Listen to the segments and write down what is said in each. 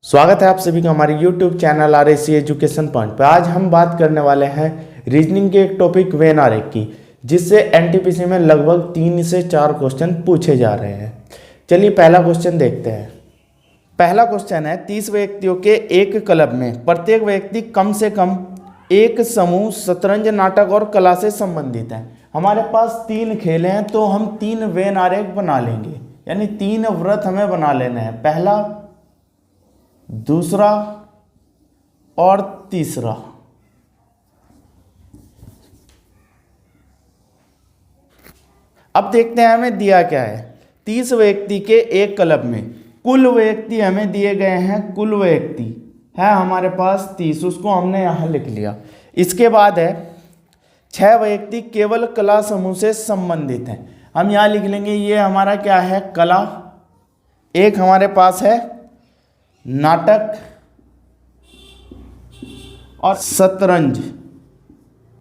स्वागत है आप सभी का हमारे YouTube channel RAC education point पे। आज हम बात करने वाले हैं रीजनिंग के एक टॉपिक वेन आरेख की, जिससे एनटीपीसी में लगभग 3 से 4 क्वेश्चन पूछे जा रहे हैं। चलिए पहला क्वेश्चन देखते हैं। पहला क्वेश्चन है, 30 व्यक्तियों के एक क्लब में प्रत्येक व्यक्ति कम से कम एक समूह शतरंज, नाटक और कला से संबंधित है। हमारे पास 3 खेल हैं तो हम 3 वेन आरेख बना लेंगे, यानी 3 व्रत हमें बना लेना है, पहला, दूसरा और तीसरा। अब देखते हैं हमें दिया क्या है। 30 व्यक्ति के एक क्लब में कुल व्यक्ति हमें दिए गए हैं, कुल व्यक्ति है हमारे पास 30, उसको हमने यहां लिख लिया। इसके बाद है 6 व्यक्ति केवल कला समूह से संबंधित हैं। हम यहां लिख लेंगे, ये हमारा क्या है, कला। एक हमारे पास है नाटक और शतरंज।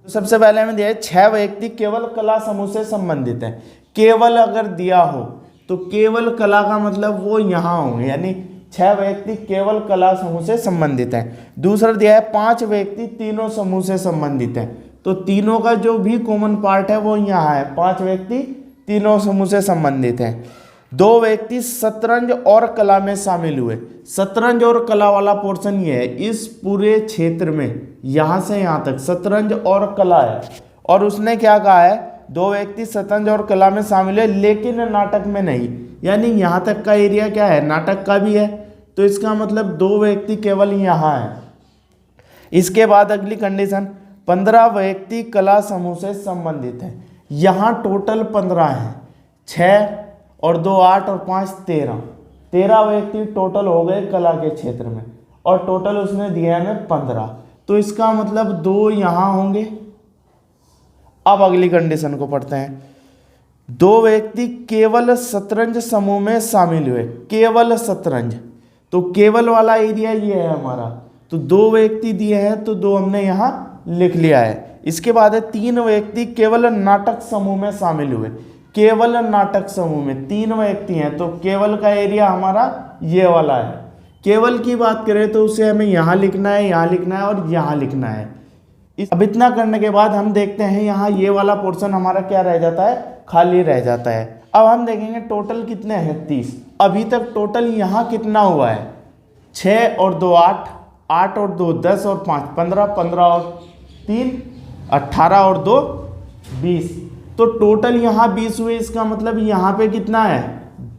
सबसे पहले हमें दिया है 6 व्यक्ति केवल कला समूह से संबंधित हैं। केवल अगर दिया हो तो केवल कला का मतलब वो यहां होंगे, यानी 6 व्यक्ति केवल कला समूह से संबंधित हैं। दूसरा दिया है 5 व्यक्ति तीनों समूह से संबंधित हैं, तो तीनों का जो भी कॉमन पार्ट है वो यहाँ है, 5 व्यक्ति तीनों समूह से संबंधित हैं। 2 व्यक्ति शतरंज और कला में शामिल हुए। शतरंज और कला वाला पोर्शन ये है, इस पूरे क्षेत्र में यहां से यहां तक शतरंज और कला है। और उसने क्या कहा है, 2 व्यक्ति शतरंज और कला में शामिल है लेकिन नाटक में नहीं, यानी यहां तक का एरिया क्या है, नाटक का भी है, तो इसका मतलब 2 व्यक्ति केवल यहां है। इसके बाद अगली कंडीशन, 15 व्यक्ति कला समूह से संबंधित है। यहां टोटल 15 है, 6 और 2 8 और 5 13 व्यक्ति टोटल हो गए कला के क्षेत्र में, और टोटल उसने दिया है हमें 15, तो इसका मतलब 2 यहां होंगे। अब अगली कंडीशन को पढ़ते हैं। 2 व्यक्ति केवल शतरंज समूह में शामिल हुए। केवल शतरंज, तो केवल वाला एरिया ये है हमारा, तो 2 व्यक्ति दिए हैं तो 2 हमने यहां लिख लिया है। इसके बाद है 3 व्यक्ति केवल नाटक समूह में शामिल हुए। केवल नाटक समूह में 3 व्यक्ति हैं, तो केवल का एरिया हमारा ये वाला है। केवल की बात करें तो उसे हमें यहाँ लिखना है, यहाँ लिखना है और यहाँ लिखना है। अब इतना करने के बाद हम देखते हैं यहाँ ये वाला पोर्शन हमारा क्या रह जाता है, खाली रह जाता है। अब हम देखेंगे टोटल कितने हैं, 30। अभी तक टोटल यहाँ कितना हुआ है, 6 और 2 8, 8 और 2 10 और 5 15, 15 और 3 18 और 2 20, तो टोटल यहाँ 20 हुए। इसका मतलब यहाँ पे कितना है,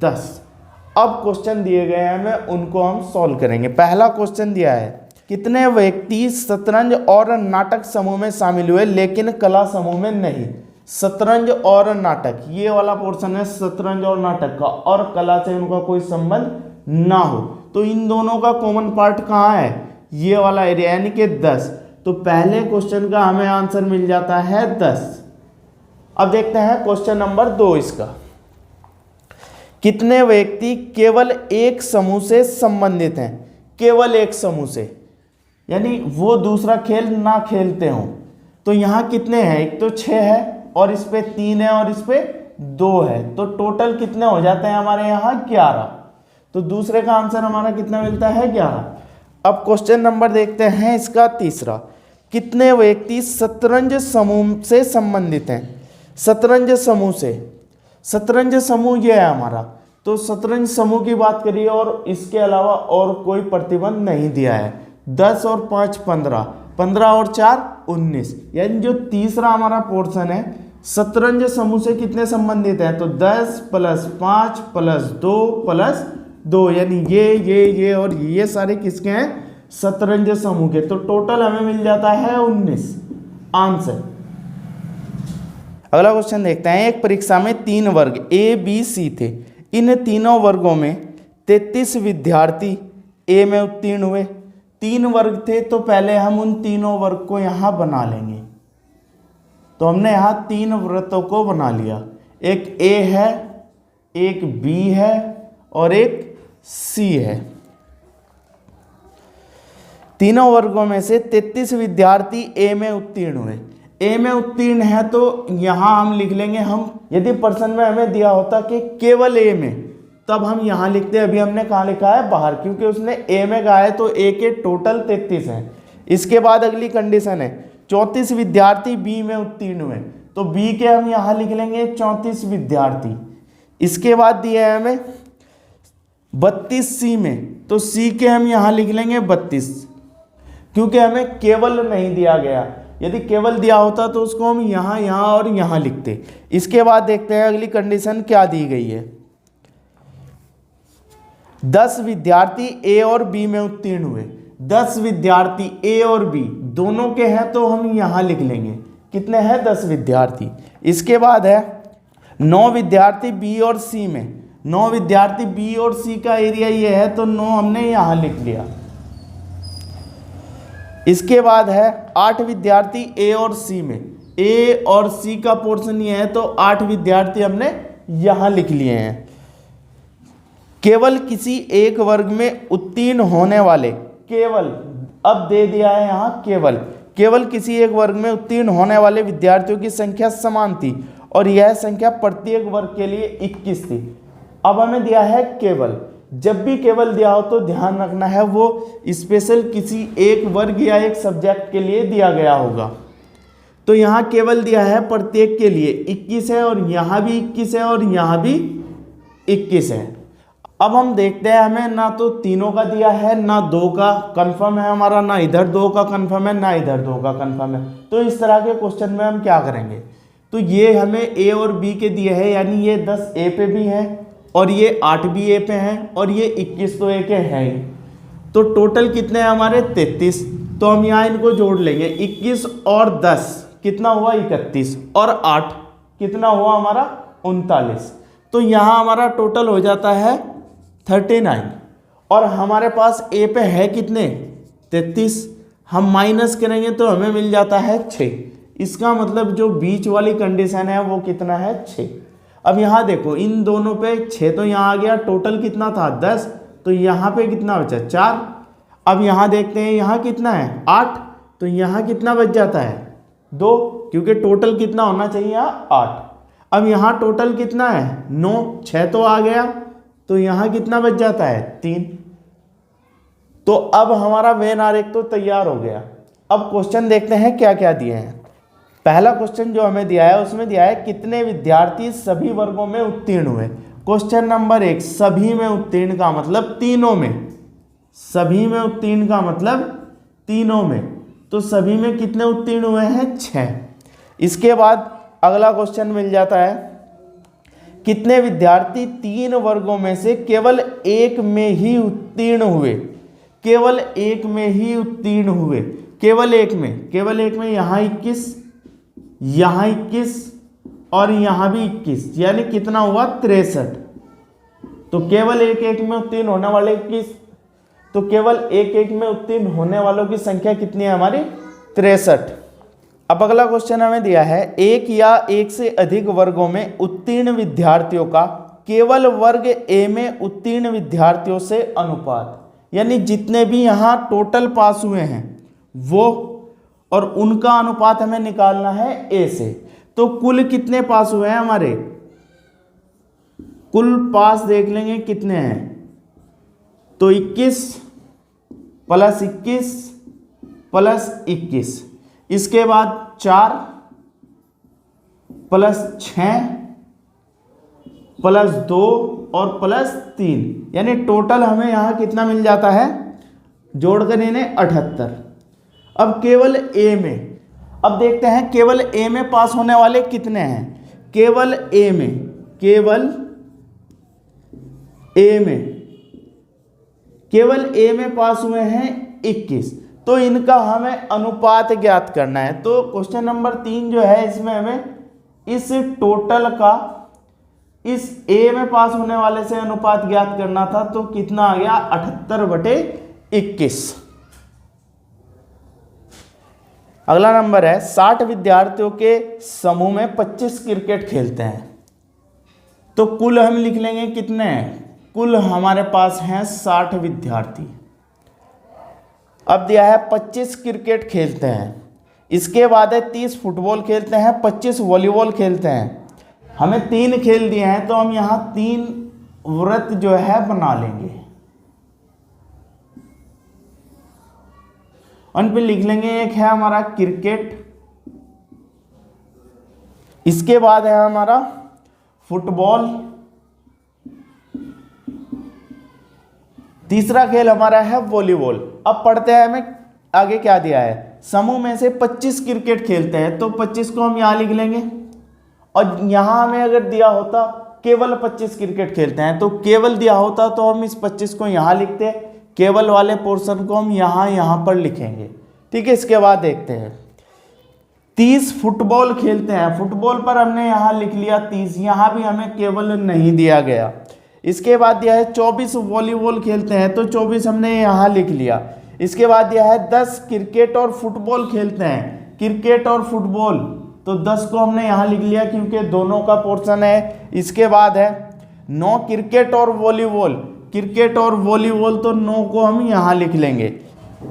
10। अब क्वेश्चन दिए गए हैं हमें, उनको हम सॉल्व करेंगे। पहला क्वेश्चन दिया है, कितने व्यक्ति शतरंज और नाटक समूह में शामिल हुए लेकिन कला समूह में नहीं। शतरंज और नाटक, ये वाला पोर्शन है शतरंज और नाटक का, और कला से उनका कोई संबंध ना हो, तो इन दोनों का कॉमन पार्ट कहाँ है, ये वाला एरिया, यानी कि 10। तो पहले क्वेश्चन का हमें आंसर मिल जाता है 10। अब देखते हैं क्वेश्चन नंबर 2 इसका। कितने व्यक्ति केवल एक समूह से संबंधित हैं। केवल एक समूह से, यानी वो दूसरा खेल ना खेलते हो। तो यहां कितने हैं, एक तो 6 है और इस पे 3 है और इस पे 2 है, तो टोटल कितने हो जाते हैं हमारे यहाँ 11। तो दूसरे का आंसर हमारा कितना मिलता है, 11। अब क्वेश्चन नंबर देखते हैं इसका तीसरा। कितने व्यक्ति शतरंज समूह से संबंधित हैं। शतरंज समूह से, शतरंज समूह ये है हमारा, तो शतरंज समूह की बात करिए और इसके अलावा और कोई प्रतिबंध नहीं दिया है। 10 और 5 15, 15 और 4 19, यानी जो तीसरा हमारा पोर्शन है शतरंज समूह से कितने संबंधित हैं, तो 10 + 5 + 2 + 2, यानी ये और ये सारे किसके हैं, शतरंज समूह के। तो टोटल हमें मिल जाता है 19 आंसर। अगला क्वेश्चन देखते हैं। एक परीक्षा में 3 वर्ग A B C थे। इन तीनों वर्गों में 33 विद्यार्थी A में उत्तीर्ण हुए। 3 वर्ग थे, तो पहले हम उन तीनों वर्ग को यहाँ बना लेंगे। तो हमने यहाँ 3 वृत्तों को बना लिया, एक A है, एक B है और एक C है। तीनों वर्गों में से 33 विद्यार्थी A में उत्तीर्ण हुए। ए में उत्तीर्ण है तो यहां हम लिख लेंगे, हम यदि प्रश्न में हमें दिया होता कि केवल ए में, तब हम यहाँ लिखते हैं। अभी हमने कहाँ लिखा है? बाहर, क्योंकि उसने ए में कहा है तो ए के टोटल 33 हैं। इसके बाद अगली कंडीशन है 34 विद्यार्थी बी में उत्तीर्ण हुए, तो बी के हम यहाँ लिख लेंगे 34 विद्यार्थी। इसके बाद दिया है हमें 32 सी में, तो सी के हम यहाँ लिख लेंगे 32, क्योंकि हमें केवल नहीं दिया गया। यदि केवल दिया होता तो उसको हम यहाँ यहाँ और यहाँ लिखते। इसके बाद देखते हैं अगली कंडीशन क्या दी गई है। 10 विद्यार्थी ए और बी में उत्तीर्ण हुए। 10 विद्यार्थी ए और बी दोनों के हैं तो हम यहाँ लिख लेंगे। कितने हैं? 10 विद्यार्थी। इसके बाद है 9 विद्यार्थी बी और सी में। 9 विद्यार्थी बी और सी का एरिया ये है तो 9 हमने यहाँ लिख लिया। इसके बाद है 8 विद्यार्थी ए और सी में। ए और सी का पोर्शन ये है तो 8 विद्यार्थी हमने यहाँ लिख लिए हैं। केवल किसी एक वर्ग में उत्तीर्ण होने वाले, केवल, अब दे दिया है यहाँ केवल, केवल किसी एक वर्ग में उत्तीर्ण होने वाले विद्यार्थियों की संख्या समान थी और यह संख्या प्रत्येक वर्ग के लिए 21 थी। अब हमें दिया है केवल। जब भी केवल दिया हो तो ध्यान रखना है वो स्पेशल किसी एक वर्ग या एक सब्जेक्ट के लिए दिया गया होगा। तो यहाँ केवल दिया है प्रत्येक के लिए 21 है और यहाँ भी 21 है और यहाँ भी 21 है। अब हम देखते हैं, हमें ना तो तीनों का दिया है, ना 2 का कंफर्म है हमारा, ना इधर 2 का कंफर्म है, ना इधर 2 का कंफर्म है। तो इस तरह के क्वेश्चन में हम क्या करेंगे? तो ये हमें ए और बी के दिए हैं, यानी ये 10 ए पे भी हैं और ये 8 भी ए पे हैं और ये 21 तो ए के हैं ही। तो टोटल कितने हैं हमारे? 33। तो हम यहाँ इनको जोड़ लेंगे। 21 और 10 कितना हुआ? 31, और 8 कितना हुआ हमारा? 39। तो यहाँ हमारा टोटल हो जाता है 39 और हमारे पास ए पे है कितने? 33। हम माइनस करेंगे तो हमें मिल जाता है 6। इसका मतलब जो बीच वाली कंडीशन है वो कितना है? 6। अब यहाँ देखो, इन दोनों पे 6 तो यहाँ आ गया, टोटल कितना था? 10, तो यहाँ पे कितना बचा? 4। अब यहाँ देखते हैं, यहाँ कितना है? 8, तो यहाँ कितना बच जाता है? 2, क्योंकि टोटल कितना होना चाहिए? 8। अब यहाँ टोटल कितना है? 9, 6 तो आ गया, तो यहाँ कितना बच जाता है? 3। तो अब हमारा वेन आरेख तो तैयार हो गया। अब क्वेश्चन देखते हैं क्या क्या दिए हैं। पहला क्वेश्चन जो हमें दिया है उसमें दिया है कितने विद्यार्थी सभी वर्गों में उत्तीर्ण हुए। क्वेश्चन नंबर 1, सभी में उत्तीर्ण का मतलब तीनों में। सभी में उत्तीर्ण का मतलब तीनों में, तो सभी में कितने उत्तीर्ण हुए हैं? 6। इसके बाद अगला क्वेश्चन मिल जाता है कितने विद्यार्थी 3 वर्गों में से केवल एक में ही उत्तीर्ण हुए। केवल एक में ही उत्तीर्ण हुए, केवल एक में, केवल एक में। यहाँ 21, यहाँ 21 और यहाँ भी 21, यानी कितना हुआ? 63। तो केवल एक एक में उत्तीर्ण होने वाले 21, तो केवल एक एक में उत्तीर्ण होने वालों की संख्या कितनी है हमारी? 63। अब अगला क्वेश्चन हमें दिया है एक या एक से अधिक वर्गों में उत्तीर्ण विद्यार्थियों का केवल वर्ग ए में उत्तीर्ण विद्यार्थियों से अनुपात, यानी जितने भी यहाँ टोटल पास हुए हैं वो, और उनका अनुपात हमें निकालना है ए से। तो कुल कितने पास हुए हैं हमारे? कुल पास देख लेंगे कितने हैं। तो 21 प्लस 21 प्लस 21, इसके बाद 4 प्लस 6 प्लस 2 और प्लस 3, यानी टोटल हमें यहाँ कितना मिल जाता है? जोड़कर इन्हें 78। अब केवल ए में, अब देखते हैं केवल ए में पास होने वाले कितने हैं। केवल ए में, केवल ए में, केवल ए में पास हुए हैं 21, तो इनका हमें अनुपात ज्ञात करना है। तो क्वेश्चन नंबर 3 जो है इसमें हमें इस टोटल का इस ए में पास होने वाले से अनुपात ज्ञात करना था। तो कितना आ गया? 78/21। अगला नंबर है 60 विद्यार्थियों के समूह में 25 क्रिकेट खेलते हैं। तो कुल हम लिख लेंगे कितने हैं? कुल हमारे पास हैं 60 विद्यार्थी। अब दिया है 25 क्रिकेट खेलते हैं, इसके बाद है 30 फुटबॉल खेलते हैं, 25 वॉलीबॉल खेलते हैं। हमें 3 खेल दिए हैं तो हम यहाँ 3 वृत्त जो है बना लेंगे। उन पे लिख लेंगे, एक है हमारा क्रिकेट, इसके बाद है हमारा फुटबॉल, तीसरा खेल हमारा है वॉलीबॉल। अब पढ़ते हैं हमें आगे क्या दिया है। समूह में से 25 क्रिकेट खेलते हैं, तो 25 को हम यहां लिख लेंगे, और यहां हमें अगर दिया होता केवल 25 क्रिकेट खेलते हैं, तो केवल दिया होता तो हम इस 25 को यहां लिखते, केवल वाले पोर्शन को हम यहां पर लिखेंगे। ठीक है, इसके बाद देखते हैं 30 फुटबॉल खेलते हैं, फुटबॉल पर हमने यहाँ लिख लिया 30, यहाँ भी हमें केवल नहीं दिया गया। इसके बाद दिया है 24 वॉलीबॉल खेलते हैं, तो 24 हमने यहाँ लिख लिया। इसके बाद दिया है 10 क्रिकेट और फुटबॉल खेलते हैं, क्रिकेट और फुटबॉल, तो 10 को हमने यहाँ लिख लिया क्योंकि दोनों का पोर्शन है। इसके बाद है 9 क्रिकेट और वॉलीबॉल, क्रिकेट और वॉलीबॉल, तो 9 को हम यहाँ लिख लेंगे।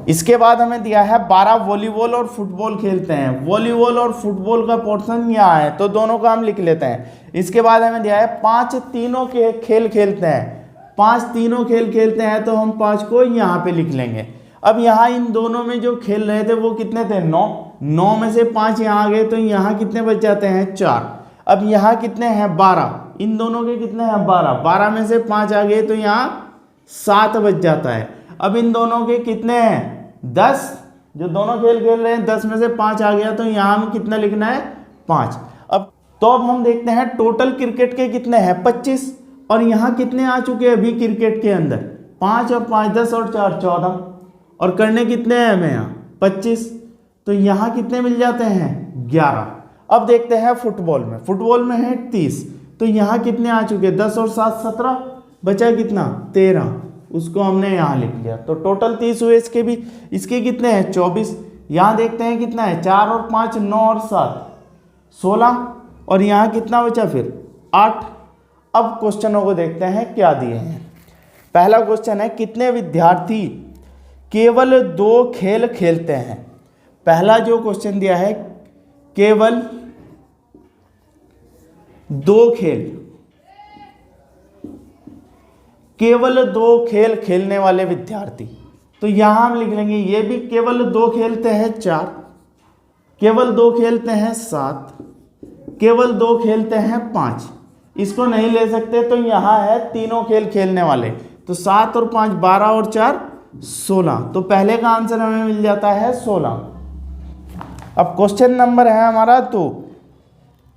इसके बाद हमें दिया है 12 वॉलीबॉल और फुटबॉल खेलते हैं, वॉलीबॉल और फुटबॉल का पोर्शन यहाँ है, तो दोनों का हम लिख लेते हैं। इसके बाद हमें दिया है 5 तीनों के खेल खेलते हैं, 5 तीनों खेल खेलते हैं, तो हम 5 को यहाँ पे लिख लेंगे। अब यहाँ इन दोनों में जो खेल रहे थे वो कितने थे, 9 में से 5 यहाँ आ गए, तो यहाँ कितने बच जाते हैं, 4। अब यहाँ कितने हैं, 12, इन दोनों के कितने हैं, 12 में से 5 आ गए, तो यहाँ 7 बच जाता है। अब इन दोनों के कितने हैं, 10, जो दोनों खेल खेल रहे हैं 10 में से 5 आ गया, तो यहाँ हम कितना लिखना है, 5। अब हम देखते हैं टोटल क्रिकेट के कितने हैं, 25, और यहाँ कितने आ चुके हैं अभी क्रिकेट के अंदर, 5 और 5 10 और 4 14, और करने कितने हैं हमें यहाँ 25, तो यहाँ कितने मिल जाते हैं, 11। अब देखते हैं फुटबॉल में है 30, तो यहाँ कितने आ चुके हैं, 10 और 7 17, बचा कितना, 13, उसको हमने यहाँ लिख लिया। तो टोटल 30 हुए, इसके कितने हैं, 24। यहाँ देखते हैं कितना है, 4 और 5 9 और 7 16, और यहाँ कितना बचा फिर, 8। अब क्वेश्चनों को देखते हैं क्या दिए हैं। पहला क्वेश्चन है, कितने विद्यार्थी केवल 2 खेल खेलते हैं। पहला जो क्वेश्चन दिया है, केवल 2 खेल, केवल 2 खेल खेलने वाले विद्यार्थी, तो यहां हम लिख लेंगे, ये भी केवल 2 खेलते हैं 4, केवल 2 खेलते हैं 7, केवल 2 खेलते हैं 5, इसको नहीं ले सकते, तो यहां है तीनों खेल खेलने वाले, तो 7 और 5 12 और 4 16, तो पहले का आंसर हमें मिल जाता है 16। अब क्वेश्चन नंबर है हमारा 2,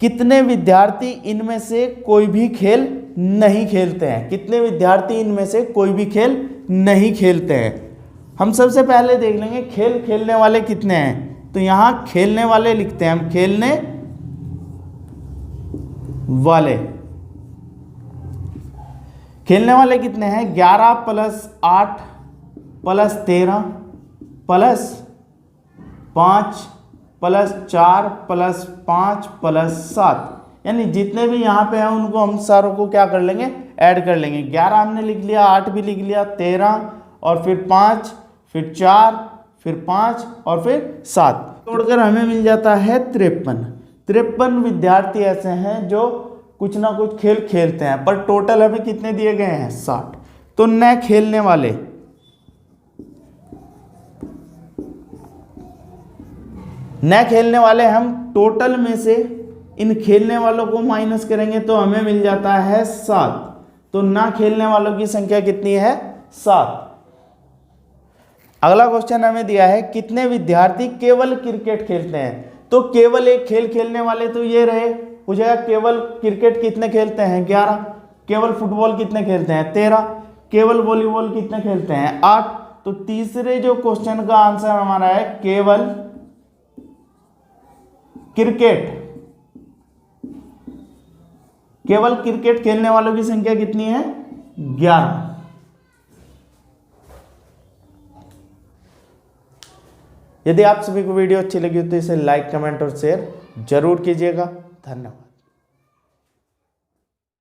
कितने विद्यार्थी इनमें से कोई भी खेल नहीं खेलते हैं, कितने विद्यार्थी इनमें से कोई भी खेल नहीं खेलते हैं। हम सबसे पहले देख लेंगे खेल खेलने वाले कितने हैं, तो यहां खेलने वाले लिखते हैं हम, खेलने वाले कितने हैं, 11 + 8 + 13 + 5 + 4 + 5 + 7, यानी जितने भी यहाँ पे हैं उनको हम सारों को क्या कर लेंगे, ऐड कर लेंगे। 11 हमने लिख लिया, 8 भी लिख लिया, 13 और फिर 5 फिर 4 फिर 5 और फिर 7, तोड़कर हमें मिल जाता है 53। 53 विद्यार्थी ऐसे हैं जो कुछ ना कुछ खेल खेलते हैं, पर टोटल हमें कितने दिए गए हैं, 60। तो न खेलने वाले हम टोटल में से इन खेलने वालों को माइनस करेंगे तो हमें मिल जाता है 7, तो ना खेलने वालों की संख्या कितनी है, 7। अगला क्वेश्चन हमें दिया है, कितने विद्यार्थी केवल क्रिकेट खेलते हैं, तो केवल एक खेल खेलने वाले तो ये रहे, हो जाएगा केवल क्रिकेट कितने खेलते हैं, 11, केवल फुटबॉल कितने खेलते हैं, 13, केवल वॉलीबॉल कितने खेलते हैं, 8। तो तीसरे जो क्वेश्चन का आंसर हमारा है केवल क्रिकेट, केवल क्रिकेट खेलने वालों की संख्या कितनी है, 11। यदि आप सभी को वीडियो अच्छी लगी हो तो इसे लाइक कमेंट और शेयर जरूर कीजिएगा। धन्यवाद।